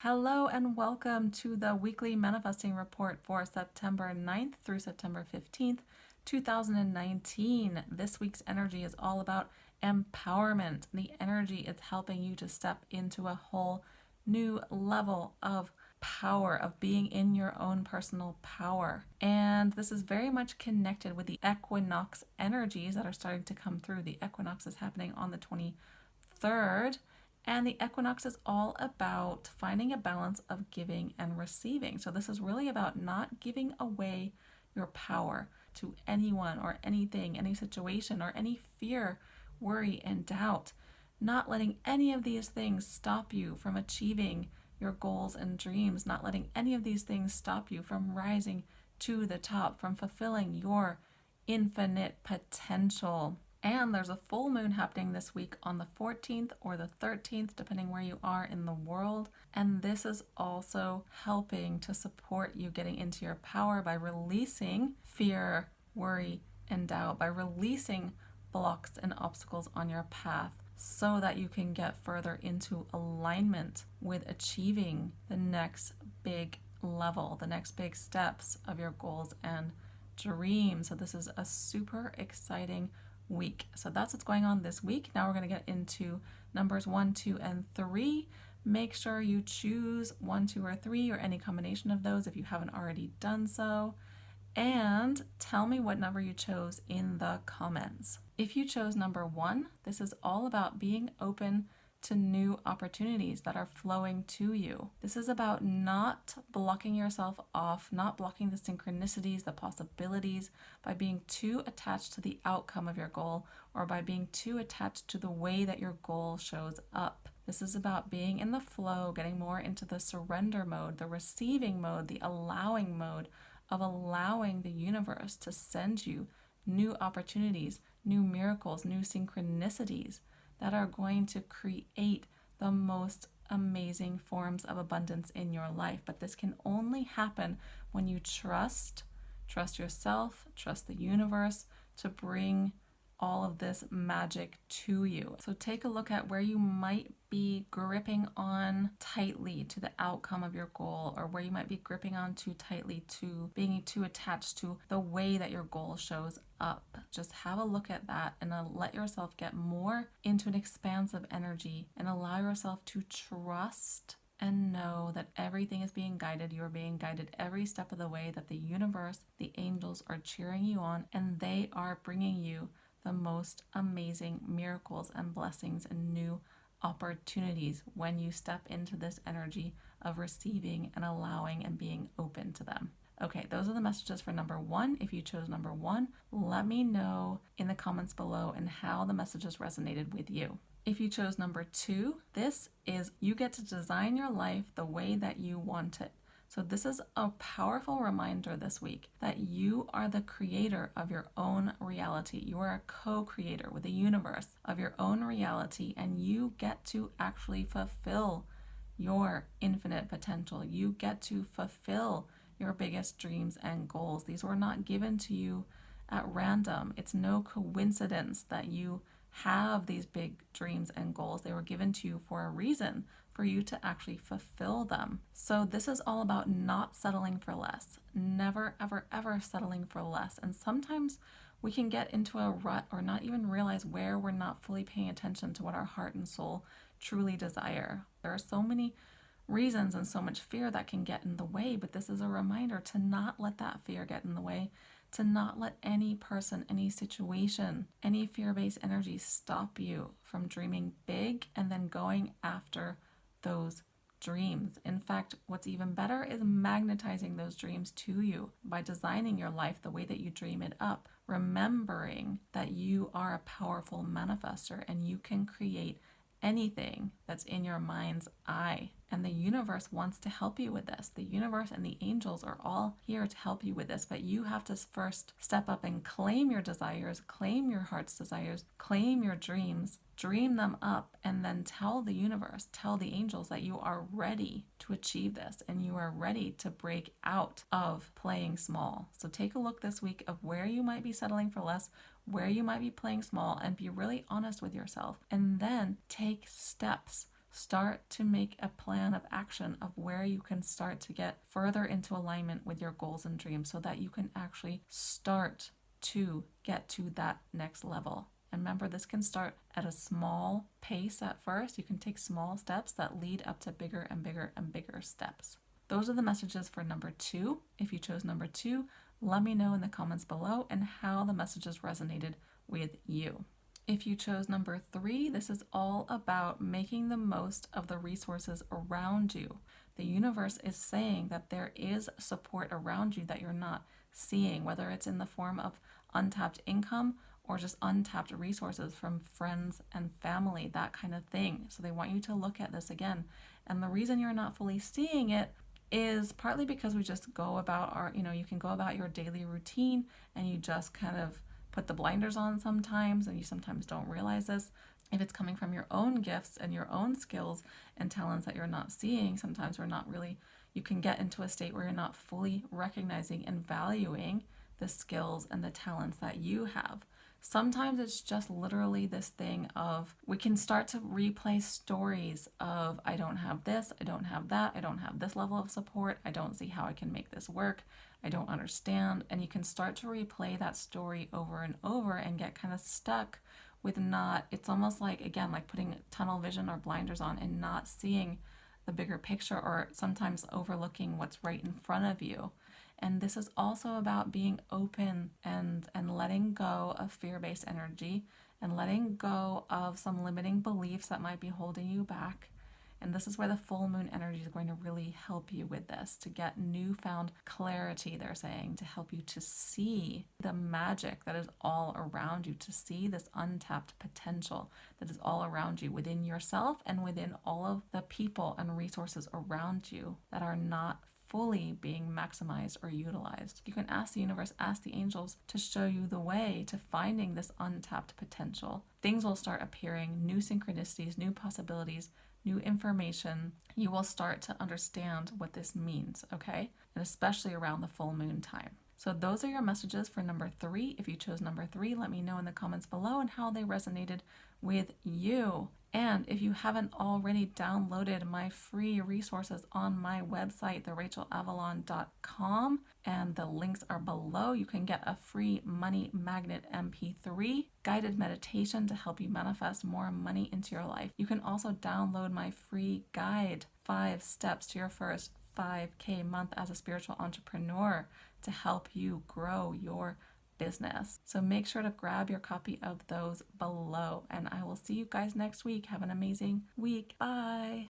Hello and welcome to the weekly manifesting report for September 9th through September 15th, 2019. This week's energy is all about empowerment. The energy is helping you to step into a whole new level of power, of being in your own personal power. And this is very much connected with the equinox energies that are starting to come through. The equinox is happening on the 23rd. And the equinox is all about finding a balance of giving and receiving. So this is really about not giving away your power to anyone or anything, any situation, or any fear, worry, and doubt. Not letting any of these things stop you from achieving your goals and dreams. Not letting any of these things stop you from rising to the top, from fulfilling your infinite potential. And there's a full moon happening this week on the 14th or the 13th, depending where you are in the world. And this is also helping to support you getting into your power by releasing fear, worry, and doubt, by releasing blocks and obstacles on your path so that you can get further into alignment with achieving the next big level, the next big steps of your goals and dreams. So this is a super exciting week. So that's what's going on this week. Now we're going to get into numbers 1, 2, and 3. Make sure you choose 1, 2, or 3, or any combination of those if you haven't already done so. And tell me what number you chose in the comments. If you chose number 1, this is all about being open to new opportunities that are flowing to you. This is about not blocking yourself off, not blocking the synchronicities, the possibilities by being too attached to the outcome of your goal or by being too attached to the way that your goal shows up. This is about being in the flow, getting more into the surrender mode, the receiving mode, the allowing mode of allowing the universe to send you new opportunities, new miracles, new synchronicities that are going to create the most amazing forms of abundance in your life. But this can only happen when you trust yourself, trust the universe to bring all of this magic to you. So take a look at where you might be gripping on tightly to the outcome of your goal, or where you might be gripping on too tightly to being too attached to the way that your goal shows up. Just have a look at that and let yourself get more into an expansive energy and allow yourself to trust and know that everything is being guided. You are being guided every step of the way, that the universe, the angels are cheering you on, and they are bringing you the most amazing miracles and blessings and new opportunities when you step into this energy of receiving and allowing and being open to them. Okay, those are the messages for number 1. If you chose number 1, let me know in the comments below and how the messages resonated with you. If you chose number 2, this is you get to design your life the way that you want it. So this is a powerful reminder this week that you are the creator of your own reality. You are a co-creator with the universe of your own reality, and you get to actually fulfill your infinite potential. You get to fulfill your biggest dreams and goals. These were not given to you at random. It's no coincidence that you have these big dreams and goals. They were given to you for a reason, for you to actually fulfill them. So this is all about not settling for less. Never, ever, ever settling for less. And sometimes we can get into a rut or not even realize where we're not fully paying attention to what our heart and soul truly desire. There are so many reasons and so much fear that can get in the way, but this is a reminder to not let that fear get in the way, to not let any person, any situation, any fear-based energy stop you from dreaming big and then going after those dreams. In fact, what's even better is magnetizing those dreams to you by designing your life the way that you dream it up, remembering that you are a powerful manifester and you can create anything that's in your mind's eye. And the universe wants to help you with this. The universe and the angels are all here to help you with this, but you have to first step up and claim your desires, claim your heart's desires, claim your dreams, dream them up, and then tell the universe, tell the angels that you are ready to achieve this and you are ready to break out of playing small. So take a look this week of where you might be settling for less, where you might be playing small, and be really honest with yourself. And then take steps start to make a plan of action of where you can start to get further into alignment with your goals and dreams so that you can actually start to get to that next level. And remember, this can start at a small pace at first. You can take small steps that lead up to bigger and bigger and bigger steps. Those are the messages for number 2. If you chose number 2, let me know in the comments below and how the messages resonated with you. If you chose number 3, this is all about making the most of the resources around you. The universe is saying that there is support around you that you're not seeing, whether it's in the form of untapped income or just untapped resources from friends and family, that kind of thing. So they want you to look at this again. And the reason you're not fully seeing it is partly because we just go about you can go about your daily routine and you just kind of put the blinders on sometimes, and you sometimes don't realize this. If it's coming from your own gifts and your own skills and talents that you're not seeing, sometimes you can get into a state where you're not fully recognizing and valuing the skills and the talents that you have. Sometimes it's just literally this thing of we can start to replay stories of I don't have this, I don't have that, I don't have this level of support, I don't see how I can make this work, I don't understand. And you can start to replay that story over and over and get kind of stuck with it's almost like, again, like putting tunnel vision or blinders on and not seeing the bigger picture, or sometimes overlooking what's right in front of you. And this is also about being open and letting go of fear-based energy and letting go of some limiting beliefs that might be holding you back. And this is where the full moon energy is going to really help you with this, to get newfound clarity, they're saying, to help you to see the magic that is all around you, to see this untapped potential that is all around you within yourself and within all of the people and resources around you that are not fully being maximized or utilized. You can ask the universe, ask the angels to show you the way to finding this untapped potential. Things will start appearing, new synchronicities, new possibilities, new information. You will start to understand what this means, okay? And especially around the full moon time. So those are your messages for number 3. If you chose number 3, let me know in the comments below and how they resonated with you. And if you haven't already downloaded my free resources on my website, therachelavalon.com, and the links are below, you can get a free money magnet MP3 guided meditation to help you manifest more money into your life. You can also download my free guide, 5 steps to your first 5K month as a spiritual entrepreneur, to help you grow your business. So make sure to grab your copy of those below, and I will see you guys next week. Have an amazing week. Bye.